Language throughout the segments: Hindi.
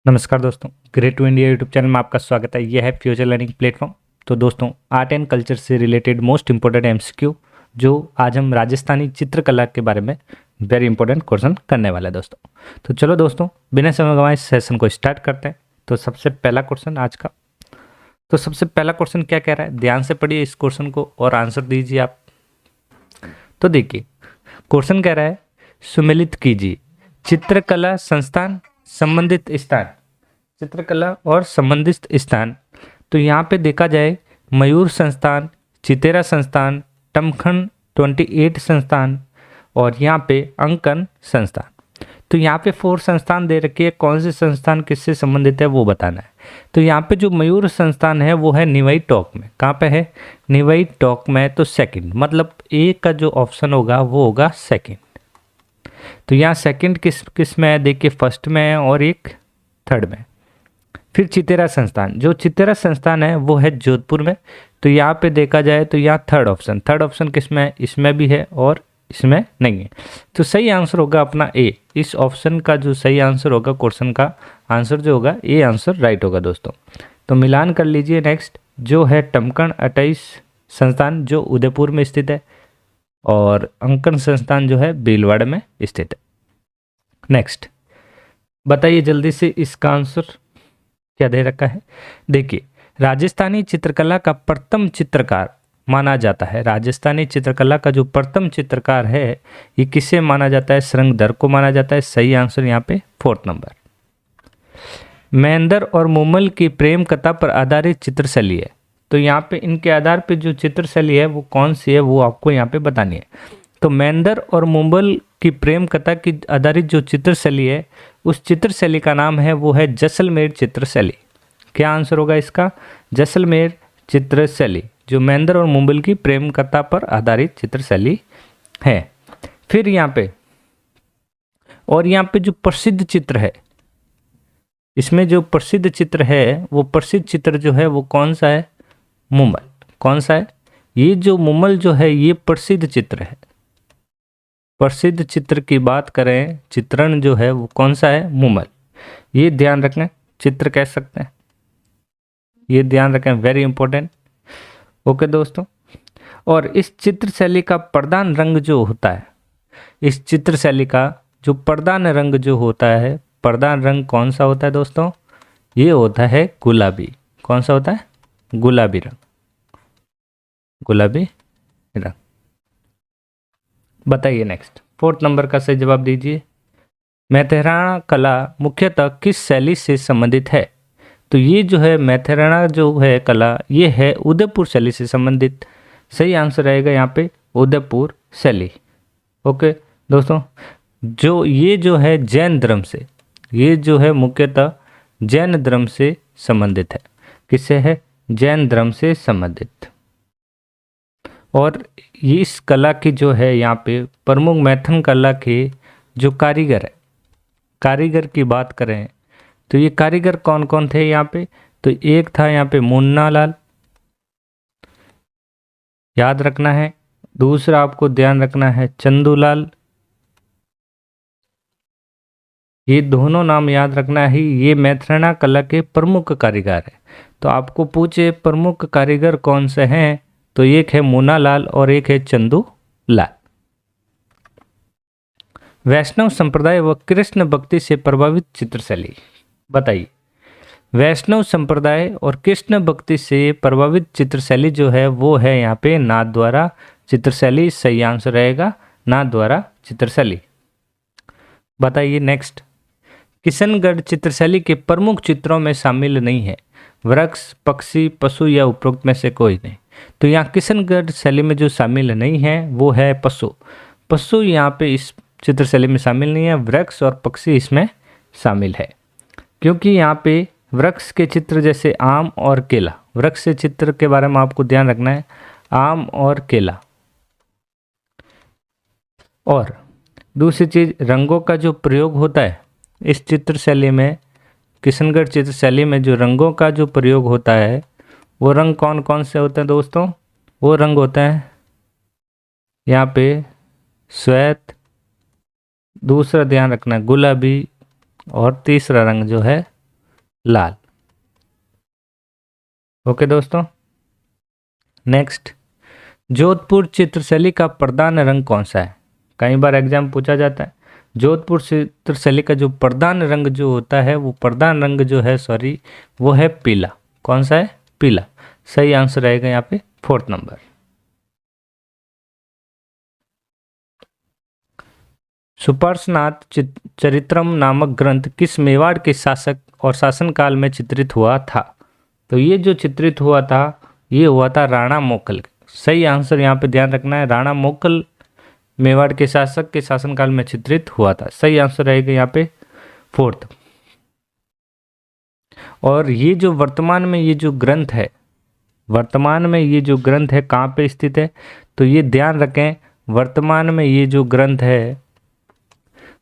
नमस्कार दोस्तों, great to India YouTube channel में आपका स्वागत है। यह है फ्यूचर लर्निंग प्लेटफॉर्म। तो दोस्तों, आर्ट एंड कल्चर से रिलेटेड मोस्ट इंपॉर्टेंट एमसीक्यू जो आज हम राजस्थानी चित्रकला के बारे में वेरी इंपॉर्टेंट क्वेश्चन करने वाले हैं दोस्तों। तो चलो दोस्तों, बिना समय गंवाए इस सेशन को स्टार्ट करते हैं। तो सबसे पहला क्वेश्चन आज का, तो सबसे पहला क्वेश्चन क्या कह रहा है, ध्यान से पढ़िए इस क्वेश्चन को और आंसर दीजिए आप। तो देखिए, क्वेश्चन कह रहा है सुमेलित कीजिए चित्रकला संस्थान संबंधित स्थान, चित्रकला और संबंधित स्थान। तो यहाँ पे देखा जाए मयूर संस्थान, चितेरा संस्थान, टमखन 28 संस्थान और यहाँ पे अंकन संस्थान। तो यहाँ पे 4 संस्थान दे रखे हैं, कौन से संस्थान किससे संबंधित है वो बताना है। तो यहाँ पे जो मयूर संस्थान है वो है निवाई टोंक में। कहाँ पे है? निवाई टोंक में। तो सेकंड, मतलब ए का जो ऑप्शन होगा वो होगा सेकंड। तो यहाँ सेकंड किस में है? देखिए, फर्स्ट में है और एक थर्ड में। फिर चितेरा संस्थान, जो चितेरा संस्थान है वो है जोधपुर में। तो यहाँ पे देखा जाए तो यहाँ थर्ड ऑप्शन किस में है? इसमें भी है और इसमें नहीं है। तो सही आंसर होगा अपना ए। इस ऑप्शन का जो सही आंसर होगा, क्वेश्चन का आंसर जो होगा, ए आंसर राइट होगा दोस्तों। तो मिलान कर लीजिए। नेक्स्ट जो है टमकन 28 संस्थान जो उदयपुर में स्थित है और अंकन संस्थान जो है भीलवाड़ा में स्थित है। नेक्स्ट बताइए जल्दी से इसका आंसर क्या दे रखा है। देखिए, राजस्थानी चित्रकला का प्रथम चित्रकार माना जाता है। राजस्थानी चित्रकला का जो प्रथम चित्रकार है ये किसे माना जाता है? श्रृंगधर को माना जाता है। सही आंसर यहाँ पे 4th नंबर। महेंद्र और मुमल की प्रेम कथा पर आधारित चित्रशैली है। तो यहाँ पे इनके आधार पे जो चित्रशैली है वो कौन सी है वो आपको यहाँ पे बतानी है। तो महेंद्र और मुमल की प्रेम कथा की आधारित जो चित्रशैली है उस चित्रशैली का नाम है वो है जैसलमेर चित्रशैली। क्या आंसर होगा इसका? जैसलमेर चित्रशैली, जो महेंद्र और मुमल की प्रेम कथा पर आधारित चित्रशैली है। फिर यहाँ पे और यहाँ पे जो प्रसिद्ध चित्र है, इसमें जो प्रसिद्ध चित्र है वो प्रसिद्ध चित्र जो है वो कौन सा है? मुमल। कौन सा है? ये जो मुमल जो है ये प्रसिद्ध चित्र है। प्रसिद्ध चित्र की बात करें, चित्रण जो है वो कौन सा है? मुमल। ये ध्यान रखना, चित्र कह सकते हैं, ये ध्यान रखें, वेरी इंपॉर्टेंट। ओके दोस्तों, और इस चित्रशैली का प्रधान रंग जो होता है, इस चित्रशैली का जो प्रधान रंग जो होता है, प्रधान रंग कौन सा होता है दोस्तों? ये होता है गुलाबी। कौन सा होता है? गुलाबी रंग। गुलाबी रंग। बताइए नेक्स्ट, 4th नंबर का सही जवाब दीजिए। मैथेराना कला मुख्यतः किस शैली से संबंधित है? तो ये जो है मैथेराना जो है कला, ये है उदयपुर शैली से संबंधित। सही आंसर रहेगा यहाँ पे उदयपुर शैली। ओके दोस्तों, जो ये जो है जैन धर्म से, ये जो है मुख्यतः जैन धर्म से संबंधित है। किससे है? जैन धर्म से संबंधित। और ये इस कला की जो है यहाँ पे प्रमुख मैथन कला के जो कारीगर है, कारीगर की बात करें तो ये कारीगर कौन कौन थे यहाँ पे? तो एक था यहाँ पे मुन्ना लाल, याद रखना है। दूसरा आपको ध्यान रखना है चंदूलाल। ये दोनों नाम याद रखना है, ये मैथ्रेना कला के प्रमुख कारीगर है। तो आपको पूछे प्रमुख कारीगर कौन से हैं, तो एक है मुन्ना लाल और एक है चंदू लाल। वैष्णव संप्रदाय व कृष्ण भक्ति से प्रभावित चित्रशैली बताइए। वैष्णव संप्रदाय और कृष्ण भक्ति से प्रभावित चित्रशैली जो है वो है यहाँ पे नाथद्वारा चित्रशैली। सही आंसर रहेगा नाथद्वारा चित्रशैली। बताइए नेक्स्ट, किशनगढ़ चित्रशैली के प्रमुख चित्रों में शामिल नहीं है वृक्ष, पक्षी, पशु या उपरोक्त में से कोई नहीं। तो यहाँ किशनगढ़ शैली में जो शामिल नहीं है वो है पशु। पशु यहाँ पे इस चित्रशैली में शामिल नहीं है, वृक्ष और पक्षी इसमें शामिल है। क्योंकि यहाँ पे वृक्ष के चित्र जैसे आम और केला, वृक्ष के चित्र के बारे में आपको ध्यान रखना है, आम और केला। और दूसरी चीज, रंगों का जो प्रयोग होता है इस चित्रशैली में, किशनगढ़ चित्रशैली में जो रंगों का जो प्रयोग होता है वो रंग कौन कौन से होते हैं दोस्तों? वो रंग होते हैं यहाँ पे श्वेत, दूसरा ध्यान रखना है गुलाबी, और तीसरा रंग जो है लाल। ओके दोस्तों, नेक्स्ट, जोधपुर चित्रशैली का प्रधान रंग कौन सा है? कई बार एग्जाम पूछा जाता है। जोधपुर चित्रशैली का जो प्रधान रंग जो होता है, वो प्रधान रंग जो है, सॉरी, वो है पीला। कौन सा है? पीला। सही आंसर रहेगा यहाँ पे 4th नंबर। सुपार्श्वनाथ चरित्रम नामक ग्रंथ किस मेवाड़ के शासक और शासनकाल में चित्रित हुआ था? तो ये जो चित्रित हुआ था, ये हुआ था राणा मोकल। सही आंसर यहाँ पे ध्यान रखना है, राणा मोकल मेवाड़ के शासक के शासनकाल में चित्रित हुआ था। सही आंसर रहेगा यहाँ पे 4th। और ये जो वर्तमान में ये जो ग्रंथ है, वर्तमान में ये जो ग्रंथ है कहाँ पे स्थित है? तो ये ध्यान रखें, वर्तमान में ये जो ग्रंथ है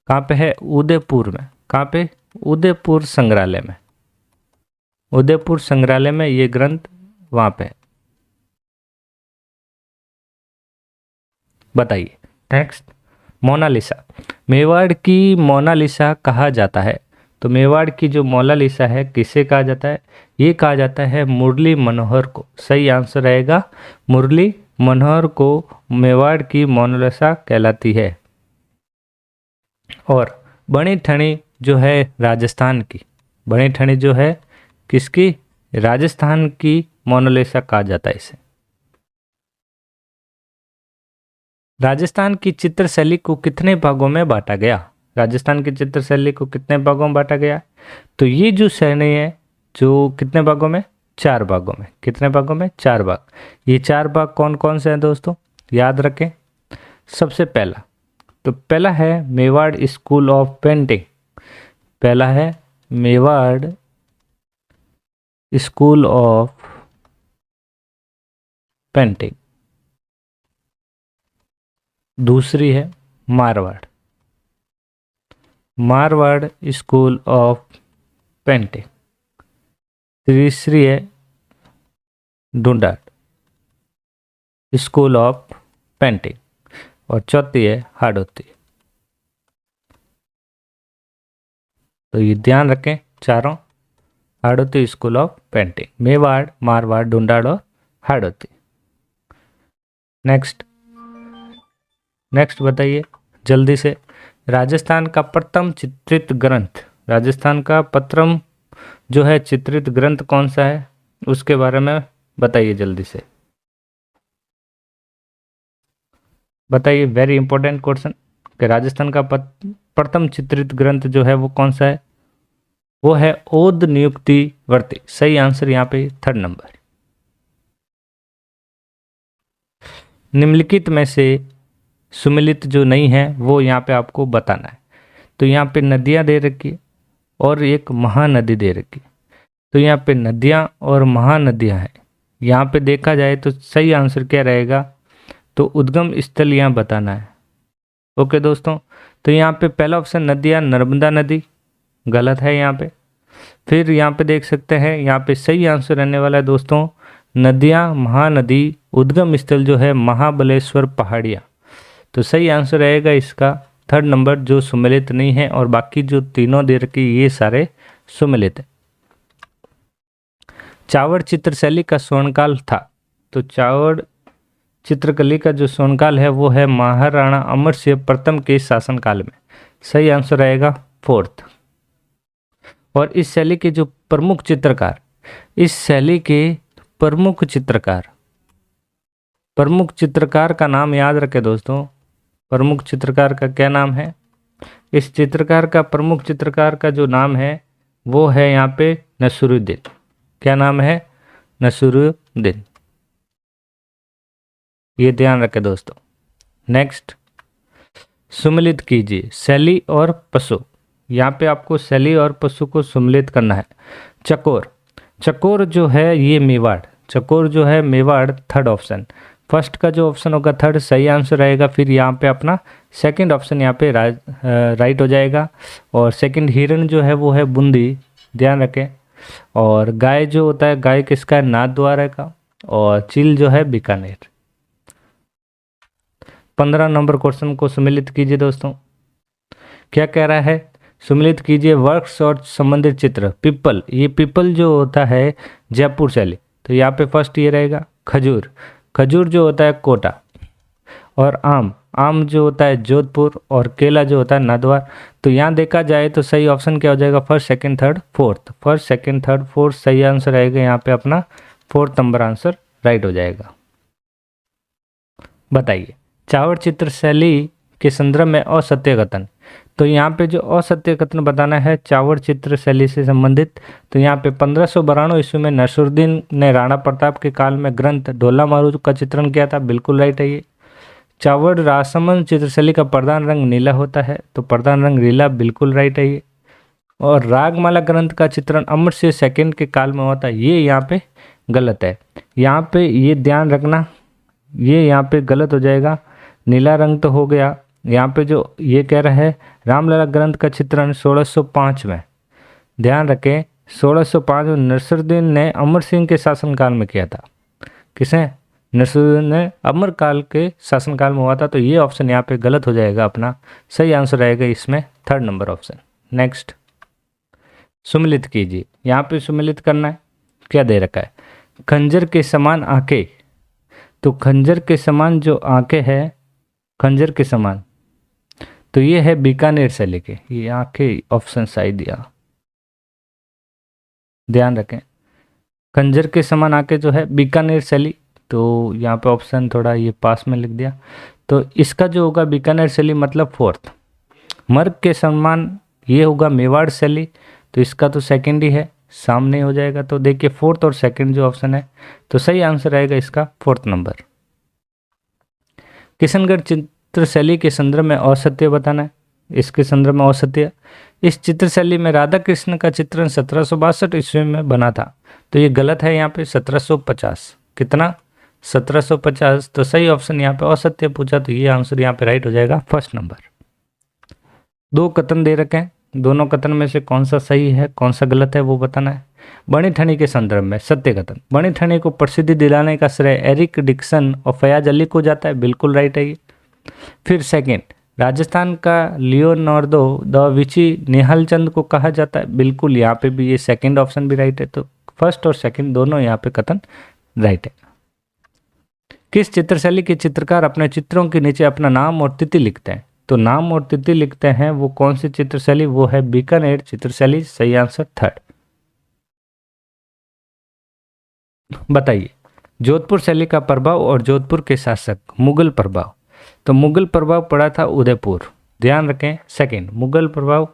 कहाँ पे है? उदयपुर में। कहाँ पे? उदयपुर संग्रहालय में। उदयपुर संग्रहालय में ये ग्रंथ वहाँ पे है। बताइए नेक्स्ट, मोनालिसा। मेवाड़ की मोनालिसा कहा जाता है। तो मेवाड़ की जो मोनालिसा है किसे कहा जाता है? ये कहा जाता है मुरली मनोहर को। सही आंसर रहेगा मुरली मनोहर को मेवाड़ की मोनालिसा कहलाती है। और बनी ठनी जो है राजस्थान की, बनी ठनी जो है किसकी? राजस्थान की मोनालिसा कहा जाता है इसे। राजस्थान की चित्रशैली को कितने भागों में बांटा गया? राजस्थान की चित्रशैली को कितने भागों में बांटा गया? तो ये जो शैली है जो कितने भागों में? 4 भागों में। कितने भागों में? 4 भाग। ये 4 भाग कौन कौन से हैं दोस्तों? याद रखें। सबसे पहला, तो पहला है मेवाड़ स्कूल ऑफ पेंटिंग। पहला है मेवाड़ स्कूल ऑफ पेंटिंग। दूसरी है Marwar, Marwar school of painting. तीसरी है ढूंढाड़ स्कूल ऑफ पेंटिंग। और चौथी है हाड़ौती। तो ये ध्यान रखें चारों, Hadoti school of painting, Mewar, Marwar, Dhundhar और हाड़ौती। नेक्स्ट, नेक्स्ट बताइए जल्दी से, राजस्थान का प्रथम चित्रित ग्रंथ, राजस्थान का प्रथम जो है चित्रित ग्रंथ कौन सा है, उसके बारे में बताइए जल्दी से बताइए। वेरी इंपॉर्टेंट क्वेश्चन कि राजस्थान का प्रथम चित्रित ग्रंथ जो है वो कौन सा है? वो है ओद नियुक्ति वर्ती। सही आंसर यहाँ पे 3rd नंबर। निम्नलिखित में से सुमिलित जो नहीं है वो यहाँ पे आपको बताना है। तो यहाँ पे नदियाँ दे रखी है और एक महानदी दे रखी है। तो यहाँ पे नदियाँ और महानदियाँ हैं। यहाँ पे देखा जाए तो सही आंसर क्या रहेगा? तो उद्गम स्थल यहाँ बताना है। ओके दोस्तों, तो यहाँ पे पहला ऑप्शन नदियाँ, नर्मदा नदी, गलत है यहाँ पे। फिर यहाँ पे देख सकते हैं, यहाँ पे सही आंसर रहने वाला है दोस्तों नदियाँ, महानदी, उद्गम स्थल जो है महाबलेश्वर पहाड़ियाँ। तो सही आंसर रहेगा इसका 3rd नंबर जो सुमेलित नहीं है, और बाकी जो तीनों दे रखी ये सारे सुमेलित है। चावड़ चित्रशैली का स्वर्णकाल था। तो चावड़ चित्रकली का जो स्वर्णकाल है वो है महाराणा अमर सिंह प्रथम के शासनकाल में। सही आंसर रहेगा 4th। और इस शैली के जो प्रमुख चित्रकार, इस शैली के प्रमुख चित्रकार का नाम याद रखें दोस्तों। प्रमुख चित्रकार का क्या नाम है? इस चित्रकार का प्रमुख चित्रकार का जो नाम है वो है यहाँ पे नसीरुद्दीन। क्या नाम है? नसीरुद्दीन। ये ध्यान रखें दोस्तों। नेक्स्ट, सुमिलित कीजिए शैली और पशु। यहाँ पे आपको शैली और पशु को सुमिलित करना है। चकोर, चकोर जो है ये मेवाड़, चकोर जो है मेवाड़ 3rd ऑप्शन। फर्स्ट का जो ऑप्शन होगा 3rd सही आंसर रहेगा। फिर यहाँ पे अपना 2nd ऑप्शन यहाँ पे राइट हो जाएगा। और 2nd हिरण जो है वो है बूंदी, ध्यान रखें। और गाय जो होता है, गाय किसका है? नाथद्वारा का। और चील जो है बीकानेर। 15 नंबर क्वेश्चन को सम्मिलित कीजिए दोस्तों। क्या कह रहा है? सुमिलित कीजिए वर्क्स और संबंधित चित्र। पीपल, ये पीपल जो होता है जयपुर शैली, तो यहाँ पे फर्स्ट ये रहेगा। खजूर, खजूर जो होता है कोटा। और आम, आम जो होता है जोधपुर। और केला जो होता है नादवार। तो यहाँ देखा जाए तो सही ऑप्शन क्या हो जाएगा, first second third fourth. First second third fourth सही आंसर रहेगा यहाँ पे अपना, फोर्थ नंबर आंसर राइट हो जाएगा। बताइए चावड़ चित्र शैली के संदर्भ में असत्य कथन। तो यहाँ पे जो असत्य कथन बताना है चावड़ चित्र शैली से संबंधित, तो यहाँ पे 1592 ईस्वी में नसरुद्दीन ने राणा प्रताप के काल में ग्रंथ ढोला मारू का चित्रण किया था, बिल्कुल राइट है ये। चावड़ राजसमंद चित्रशैली का प्रधान रंग नीला होता है, तो प्रधान रंग नीला, बिल्कुल राइट है ये। और रागमाला ग्रंथ का चित्रण अमर सिंह सेकंड के काल में होता है, ये यहाँ पे गलत है। यहाँ पे ये ध्यान रखना, ये यहाँ पे गलत हो जाएगा। नीला रंग तो हो गया। यहाँ पे जो ये कह रहा है रामलला ग्रंथ का चित्रण 1605 में, ध्यान रखें 1605 में नसरुद्दीन ने अमर सिंह के शासनकाल में किया था। किसने? नसरुद्दीन ने अमर काल के शासनकाल में हुआ था, तो ये ऑप्शन यहाँ पे गलत हो जाएगा अपना। सही आंसर रहेगा इसमें थर्ड नंबर ऑप्शन। नेक्स्ट, सुमिलित कीजिए। यहाँ पे सुमिलित करना है, क्या दे रखा है, खंजर के समान आंखें। तो खंजर के समान जो आंखें है, खंजर के समान, तो ये है बीकानेर शैली के, ये आंखें ऑप्शन सही दिया, ध्यान रखें। खंजर के समान आंखें जो है बीकानेर शैली, तो यहाँ पे ऑप्शन थोड़ा ये पास में लिख दिया, तो इसका जो होगा बीकानेर शैली मतलब फोर्थ। मर्ग के समान ये होगा मेवाड़ शैली, तो इसका तो सेकंड ही है, सामने हो जाएगा। तो देखिए फोर्थ और सेकंड जो ऑप्शन है, तो सही आंसर रहेगा इसका फोर्थ नंबर। किशनगढ़ चित्रशैली के संदर्भ में असत्य बताना है। इसके संदर्भ में असत्य, इस चित्रशैली में राधा कृष्ण का चित्रण 1762 ईस्वी में बना था, तो ये गलत है यहाँ पे 1750। कितना? 1750। तो सही ऑप्शन यहाँ पे असत्य पूछा, तो ये आंसर यहाँ पे राइट हो जाएगा फर्स्ट नंबर। दो कथन दे रखे हैं, दोनों कथन में से कौन सा सही है कौन सा गलत है वो बताना है। बनी ठनी के संदर्भ में सत्य कथन, बनी ठनी को प्रसिद्धि दिलाने का श्रेय एरिक डिक्सन और फयाज अली को जाता है, बिल्कुल राइट है ये। फिर सेकंड, राजस्थान का Leonardo the Vinci Nihal Chand को कहा जाता है, बिल्कुल यहाँ पे भी ये सेकंड ऑप्शन भी राइट है। तो फर्स्ट और सेकंड दोनों यहाँ पे कथन राइट है। किस चित्रशैली के चित्रकार अपने चित्रों के नीचे अपना नाम और तिथि लिखते हैं? तो नाम और तिथि लिखते हैं वो कौन सी चित्रशैली? वो है बीकानेर चित्रशैली, सही आंसर थर्ड। बताइए जोधपुर शैली का प्रभाव और जोधपुर के शासक। मुगल प्रभाव, तो मुगल प्रभाव पड़ा था उदयपुर, ध्यान रखें। सेकंड मुगल प्रभाव,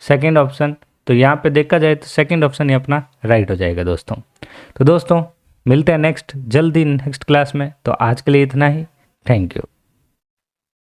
सेकंड ऑप्शन, तो यहाँ पे देखा जाए तो सेकंड ऑप्शन ही अपना राइट हो जाएगा दोस्तों। तो दोस्तों मिलते हैं नेक्स्ट जल्दी नेक्स्ट क्लास में, तो आज के लिए इतना ही। Thank you.